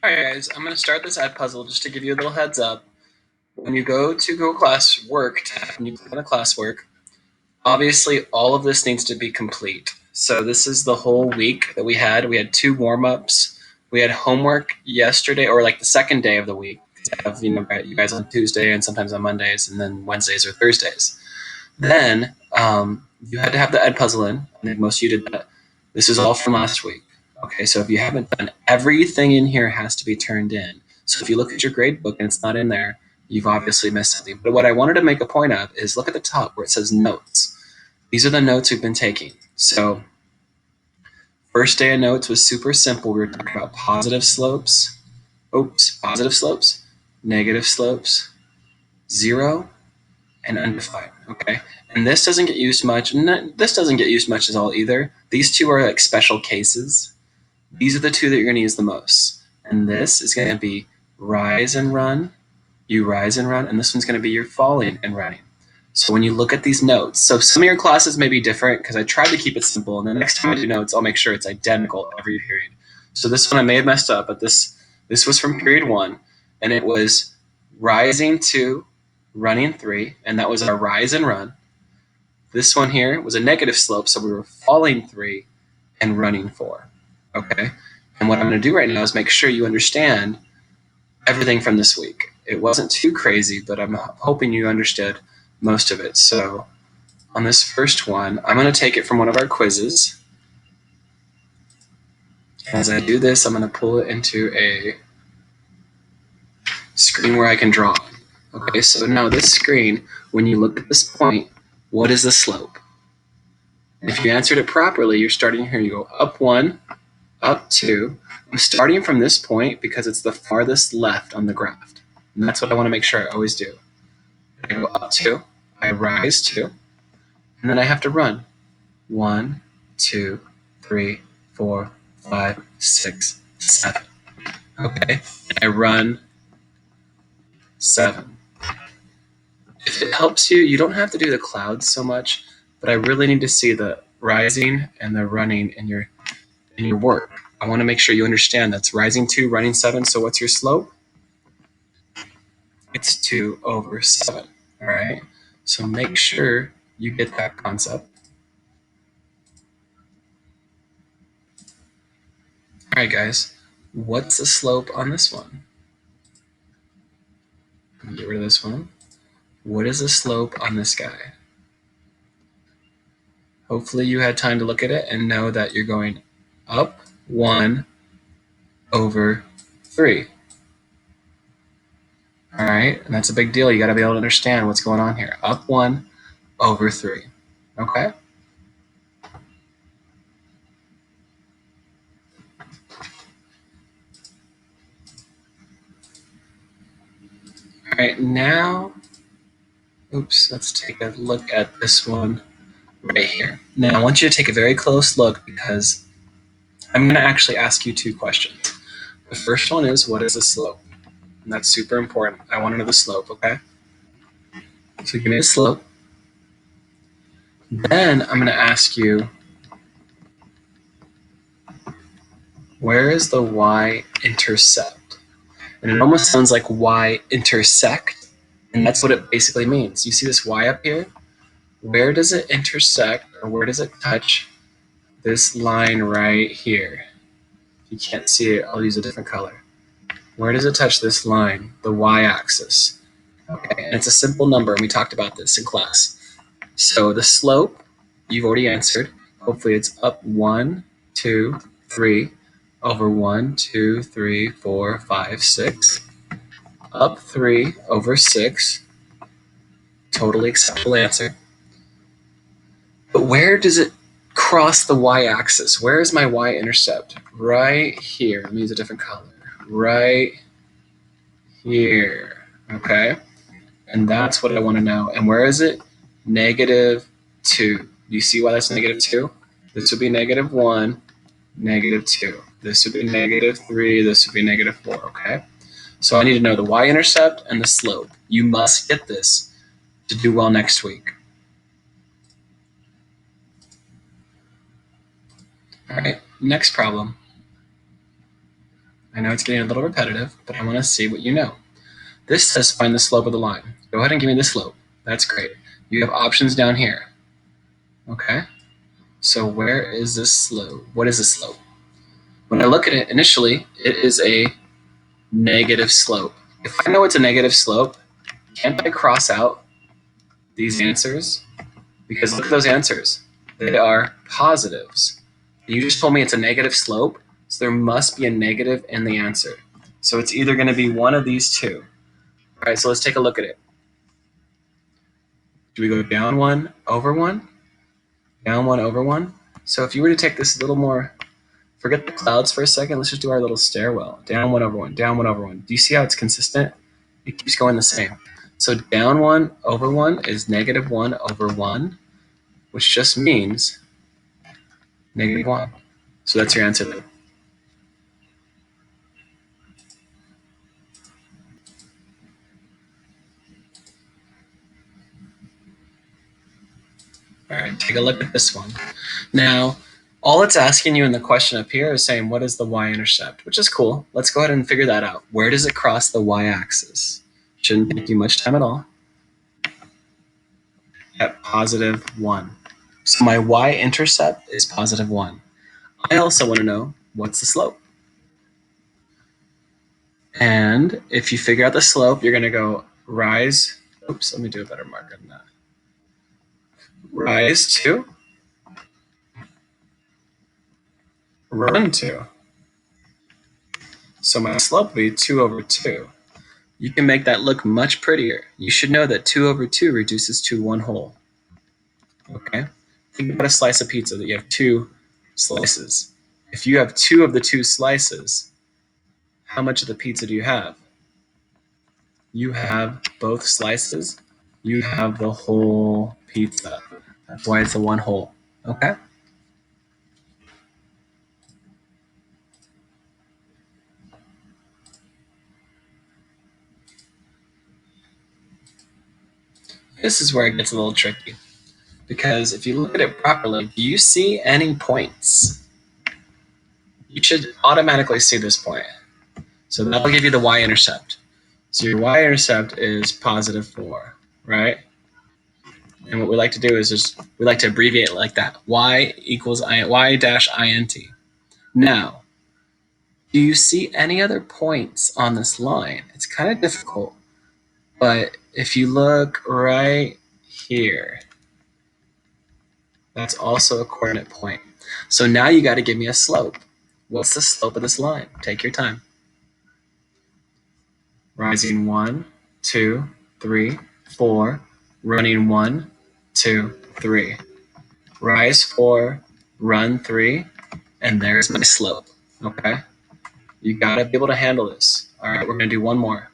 Alright guys, I'm going to start this Edpuzzle just to give you a little heads up. When you go to Google Classwork tab and you click on the classwork, obviously all of this needs to be complete. So this is the whole week that we had. We had 2 warm-ups. We had homework yesterday, or like the second day of the week. I have, you guys on Tuesday and sometimes on Mondays, and then Wednesdays or Thursdays. Then you had to have the Edpuzzle in. I think most of you did that. This is all from last week. Okay, so if you haven't done, everything in here has to be turned in. So if you look at your grade book and it's not in there, you've obviously missed something. But what I wanted to make a point of is look at the top where it says notes. These are the notes we've been taking. So first day of notes was super simple. We were talking about positive slopes, negative slopes, 0, and undefined. Okay, and this doesn't get used much. This doesn't get used much at all either. These two are like special cases. These are the two that you're going to use the most. And this is going to be rise and run. You rise and run, and this one's going to be your falling and running. So when you look at these notes, so some of your classes may be different because I tried to keep it simple, and the next time I do notes, I'll make sure it's identical every period. So this one I may have messed up, but this was from period 1, and it was rising 2, running 3, and that was our rise and run. This one here was a negative slope, so we were falling 3 and running 4. Okay, and what I'm going to do right now is make sure you understand everything from this week. It wasn't too crazy, but I'm hoping you understood most of it. So on this first one, I'm going to take it from one of our quizzes. As I do this, I'm going to pull it into a screen where I can draw. Okay, so now this screen, when you look at this point, what is the slope? And if you answered it properly, you're starting here. You go up 1, up 2. I'm starting from this point because it's the farthest left on the graph. And that's what I want to make sure I always do. I go up 2, I rise 2, and then I have to run. 1, 2, 3, 4, 5, 6, 7. Okay, I run 7. If it helps you, you don't have to do the clouds so much, but I really need to see the rising and the running in your work. I want to make sure you understand that's rising 2, running 7. So what's your slope? It's 2 over 7. All right. So make sure you get that concept. All right, guys. What's the slope on this one? Get rid of this one. What is the slope on this guy? Hopefully you had time to look at it and know that you're going up 1 over 3. All right, and that's a big deal. You got to be able to understand what's going on here. Up 1 over 3. Okay? All right, now, let's take a look at this one right here. Now, I want you to take a very close look because I'm going to actually ask you 2 questions. The first one is, what is the slope? And that's super important. I want to know the slope, okay? So give me the slope. Then I'm going to ask you, where is the Y-intercept? And it almost sounds like Y-intersect, and that's what it basically means. You see this Y up here? Where does it intersect, or where does it touch this line right here? If you can't see it, I'll use a different color. Where does it touch this line, the Y-axis? Okay, and it's a simple number, and we talked about this in class. So the slope, you've already answered. Hopefully it's up 1, 2, 3, over 1, 2, 3, 4, 5, 6. Up 3 over 6. Totally acceptable answer. But where does it cross the Y-axis? Where is my Y-intercept? Right here. Let me use a different color. Right here. Okay? And that's what I want to know. And where is it? -2. Do you see why that's -2? This would be -1, -2. This would be -3. This would be -4. Okay? So I need to know the Y-intercept and the slope. You must get this to do well next week. All right, next problem. I know it's getting a little repetitive, but I want to see what you know. This says find the slope of the line. Go ahead and give me the slope. That's great. You have options down here. Okay? So where is this slope? What is the slope? When I look at it, initially, it is a negative slope. If I know it's a negative slope, can't I cross out these answers? Because look at those answers. They are positives. You just told me it's a negative slope, so there must be a negative in the answer. So it's either going to be one of these two. All right, so let's take a look at it. Do we go down 1 over 1? Down 1 over 1? So if you were to take this a little more, forget the clouds for a second, let's just do our little stairwell. Down 1 over 1, down 1 over 1. Do you see how it's consistent? It keeps going the same. So down 1 over 1 is negative 1 over 1, which just means negative 1. So that's your answer then. All right, take a look at this one. Now, all it's asking you in the question up here is saying, what is the y-intercept? Which is cool. Let's go ahead and figure that out. Where does it cross the y-axis? Shouldn't take you much time at all. At positive 1. So my y-intercept is positive 1. I also want to know, what's the slope? And if you figure out the slope, you're going to go rise. Oops, let me do a better marker than that. Rise to, run to. So my slope will be 2 over 2. You can make that look much prettier. You should know that 2 over 2 reduces to 1 whole. Okay? Think about a slice of pizza that you have 2 slices. If you have 2 of the 2 slices, how much of the pizza do you have? You have both slices. You have the whole pizza. That's why it's a 1 whole. Okay? This is where it gets a little tricky. Because if you look at it properly, do you see any points? You should automatically see this point. So that'll give you the y-intercept. So your y-intercept is positive 4, right? And what we like to do is we like to abbreviate it like that. Y equals y dash int. Now, do you see any other points on this line? It's kind of difficult, but if you look right here, that's also a coordinate point. So now you got to give me a slope. What's the slope of this line? Take your time. Rising 1, 2, 3, 4. Running 1, 2, 3. Rise 4, run 3, and there's my slope. Okay? You got to be able to handle this. All right, we're going to do one more.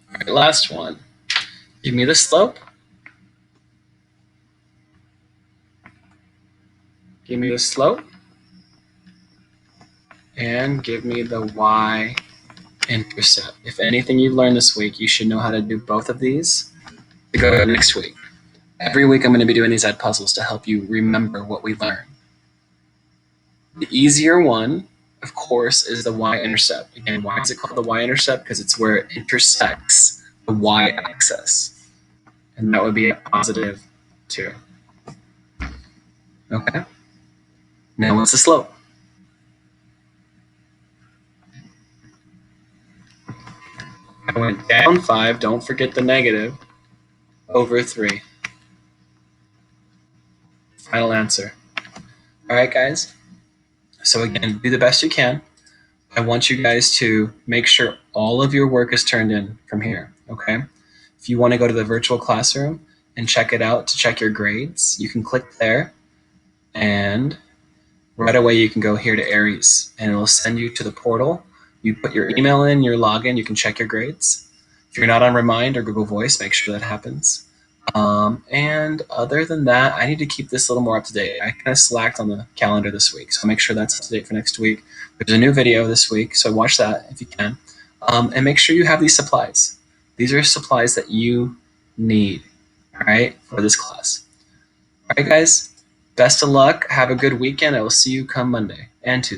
All right, last one. Give me the slope. Give me the slope. And give me the y-intercept. If anything you've learned this week, you should know how to do both of these to go next week. Every week I'm going to be doing these Edpuzzles to help you remember what we learned. The easier one, of course, is the y-intercept. Again, why is it called the y-intercept? Because it's where it intersects the y-axis. And that would be a positive 2. Okay? Now what's the slope? I went down 5, don't forget the negative, over 3. Final answer. All right, guys? So again, do the best you can. I want you guys to make sure all of your work is turned in from here, okay? If you want to go to the virtual classroom and check it out to check your grades, you can click there, and right away you can go here to Aries, and it'll send you to the portal. You put your email in, your login, you can check your grades. If you're not on Remind or Google Voice, make sure that happens. And other than that, I need to keep this a little more up to date. I kind of slacked on the calendar this week, so make sure that's up to date for next week. There's a new video this week, so watch that if you can. And make sure you have these supplies. These are supplies that you need, all right, for this class. All right, guys? Best of luck. Have a good weekend. I will see you come Monday and Tuesday.